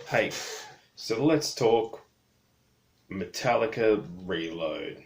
Hey, so let's talk Metallica Reload.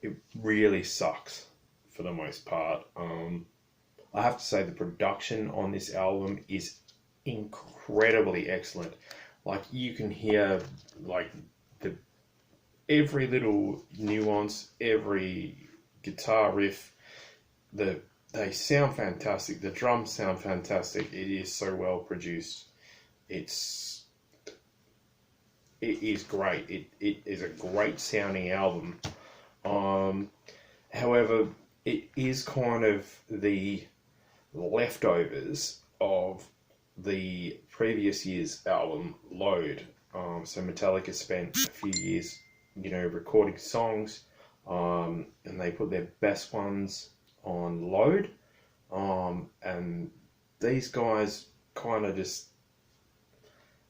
It really sucks for the most part. I have to say the production on this album is incredibly excellent. Like you can hear like the every little nuance, every guitar riff, they sound fantastic. The drums sound fantastic. It is so well produced. It's it is great. It is a great sounding album. Um, However, it is kind of the leftovers of the previous year's album, Load. So Metallica spent a few years, recording songs, and they put their best ones on Load. And these guys kind of just,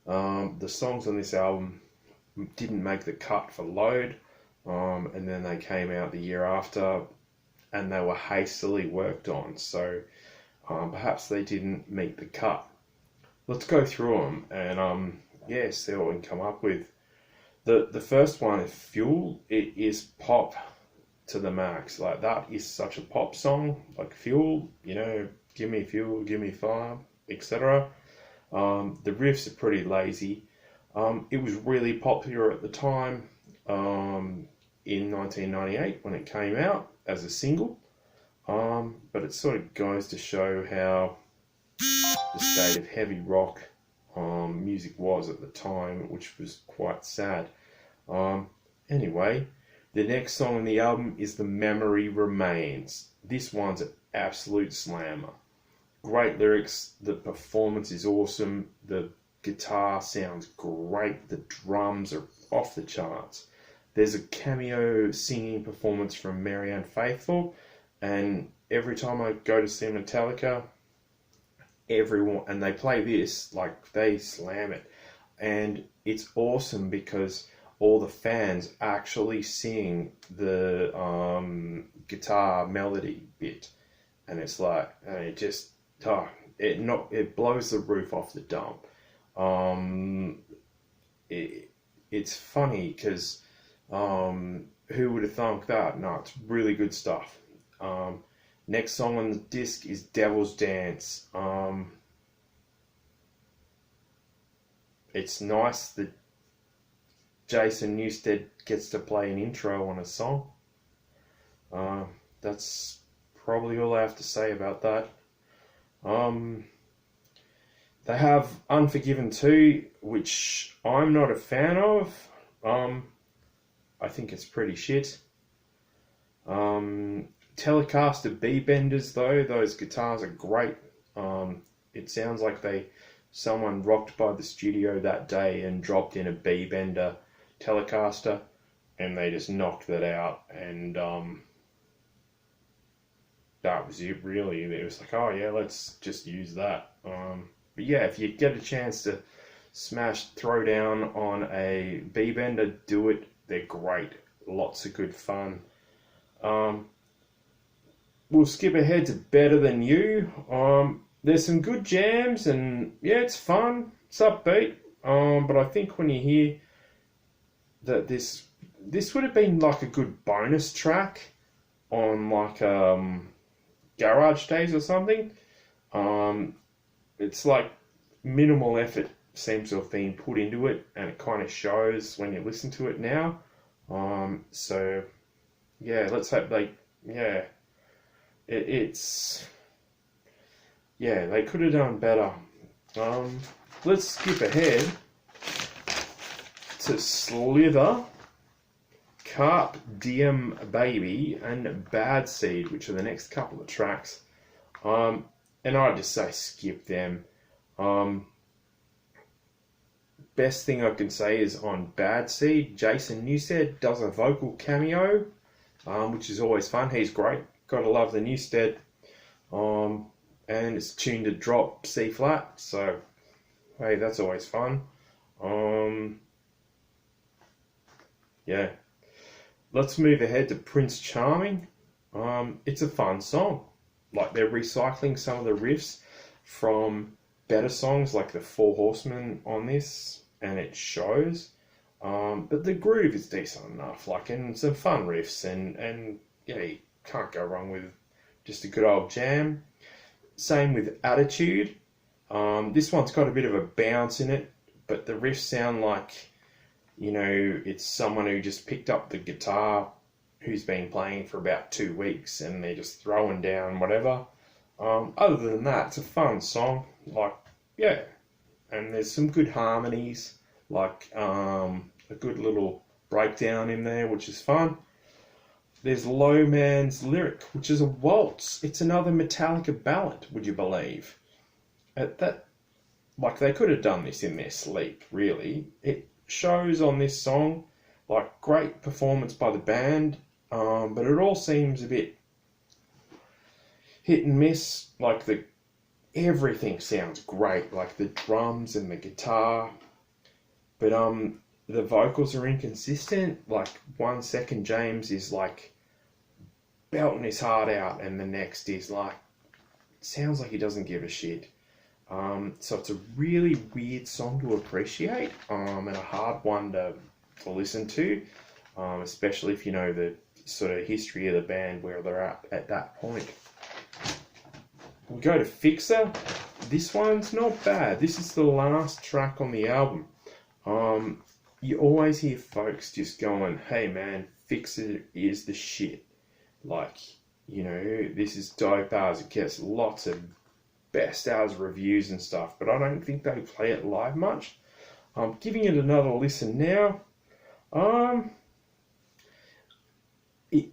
the songs on this album didn't make the cut for Load. And then they came out the year after and they were hastily worked on. So perhaps they didn't meet the cut. Let's go through them and see what we can come up with. The first one is Fuel. It is pop to the max. Like that is such a pop song. Like Fuel, give me fuel, give me fire, etc. The riffs are pretty lazy. It was really popular at the time. In 1998 when it came out as a single, but it sort of goes to show how the state of heavy rock music was at the time, which was quite sad. Anyway, the next song on the album is The Memory Remains. This one's an absolute slammer. Great lyrics, the performance is awesome, the guitar sounds great, the drums are off the charts. There's a cameo singing performance from Marianne Faithfull, and every time I go to see Metallica, everyone, and they play this, like they slam it. And it's awesome because all the fans actually sing the guitar melody bit. And it's like, it blows the roof off the dump. It's funny because who would have thunk that? No, it's really good stuff. Next song on the disc is Devil's Dance. It's nice that Jason Newsted gets to play an intro on a song. That's probably all I have to say about that. They have Unforgiven 2, which I'm not a fan of. I think it's pretty shit. Telecaster B-benders though, those guitars are great. It sounds like someone rocked by the studio that day and dropped in a B-bender Telecaster, and they just knocked that out, and that was it really. It was like, oh yeah, let's just use that. But yeah, if you get a chance to throw down on a B-bender, do it. They're great. Lots of good fun. We'll skip ahead to Better Than You. There's some good jams and yeah, it's fun. It's upbeat. But I think when you hear that this would have been like a good bonus track on like Garage Days or something. It's like minimal effort seems to have been put into it, and it kind of shows when you listen to it now. So yeah, let's hope they they could have done better. Let's skip ahead to Slither, Carp Diem Baby, and Bad Seed, which are the next couple of tracks. And I'd just say skip them. Best thing I can say is on Bad Seed, Jason Newsted does a vocal cameo, which is always fun. He's great. Gotta love the Newsted. And it's tuned to drop C flat, so hey, that's always fun. Yeah. Let's move ahead to Prince Charming. It's a fun song. Like they're recycling some of the riffs from better songs like the Four Horsemen on this, and it shows. But the groove is decent enough, like, and some fun riffs, and yeah, you can't go wrong with just a good old jam. Same with Attitude. This one's got a bit of a bounce in it, but the riffs sound like, it's someone who just picked up the guitar who's been playing for about 2 weeks and they're just throwing down whatever. Other than that, it's a fun song. Like, yeah. And there's some good harmonies, like a good little breakdown in there, which is fun. There's Low Man's Lyric, which is a waltz. It's another Metallica ballad, would you believe? Like, they could have done this in their sleep, really. It shows on this song, like, great performance by the band, but it all seems a bit hit and miss. Like, everything sounds great, like the drums and the guitar, but the vocals are inconsistent. Like, 1 second James is like belting his heart out, and the next is like, sounds like he doesn't give a shit. So it's a really weird song to appreciate, and a hard one to listen to, especially if you know the sort of history of the band, where they're at that point. We go to Fixer. This one's not bad. This is the last track on the album. You always hear folks just going, hey man, Fixer is the shit. Like, this is dope as it gets, lots of best as reviews and stuff, but I don't think they play it live much. I'm giving it another listen now. It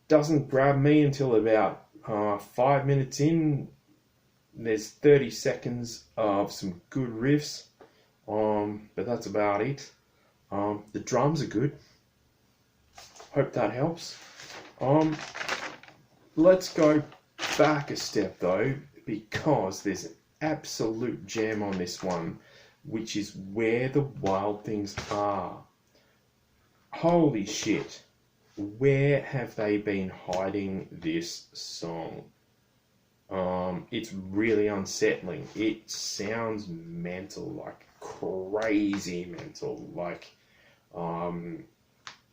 doesn't grab me until about 5 minutes in. There's 30 seconds of some good riffs, but that's about it. The drums are good. Hope that helps. Let's go back a step though, because there's an absolute gem on this one, which is Where the Wild Things Are. Holy shit. Where have they been hiding this song? It's really unsettling. It sounds mental, like crazy mental. Like,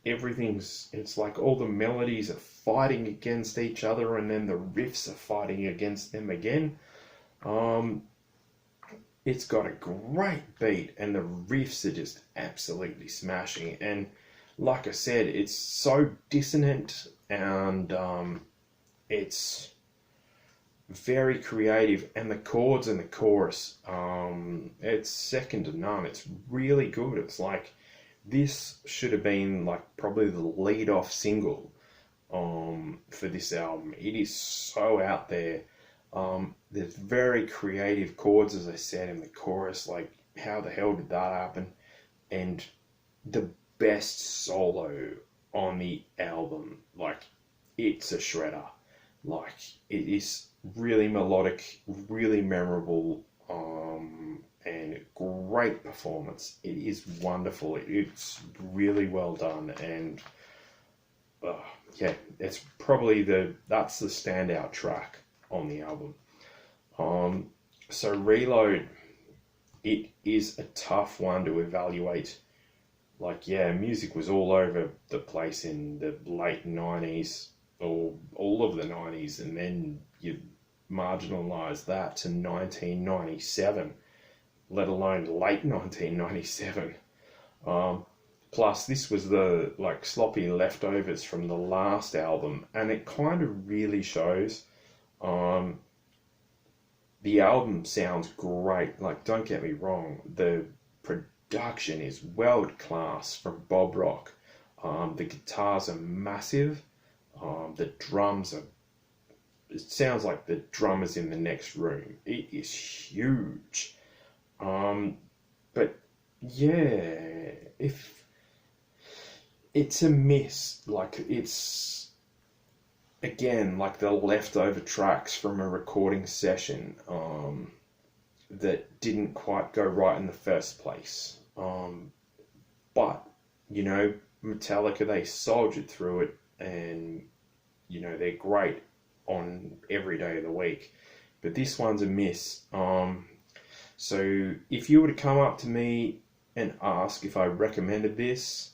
it's like all the melodies are fighting against each other, and then the riffs are fighting against them again. It's got a great beat, and the riffs are just absolutely smashing. And like I said, it's so dissonant, and it's very creative, and the chords and the chorus, it's second to none. It's really good. It's like, this should have been like probably the lead-off single for this album. It is so out there. There's very creative chords, as I said, in the chorus. Like, how the hell did that happen? And the best solo on the album, like, it's a shredder. Like, it is really melodic, really memorable, and great performance. It is wonderful. It's really well done, and yeah, it's probably that's the standout track on the album. So Reload, it is a tough one to evaluate. Like, yeah, music was all over the place in the late 90s, or all of the 90s, and then you marginalise that to 1997, let alone late 1997. Plus, this was the like sloppy leftovers from the last album, and it kind of really shows. The album sounds great. Like, don't get me wrong, the production is world class from Bob Rock. The guitars are massive. The drums are. It sounds like the drummer's in the next room. It is huge. But yeah, if it's a miss, like, it's again like the leftover tracks from a recording session that didn't quite go right in the first place. But Metallica, they soldiered through it, and they're great on every day of the week. But this one's a miss. So if you were to come up to me and ask if I recommended this,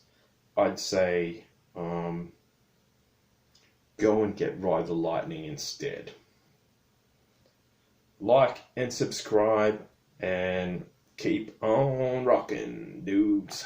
I'd say go and get Ride the Lightning instead. Like and subscribe and keep on rocking, dudes.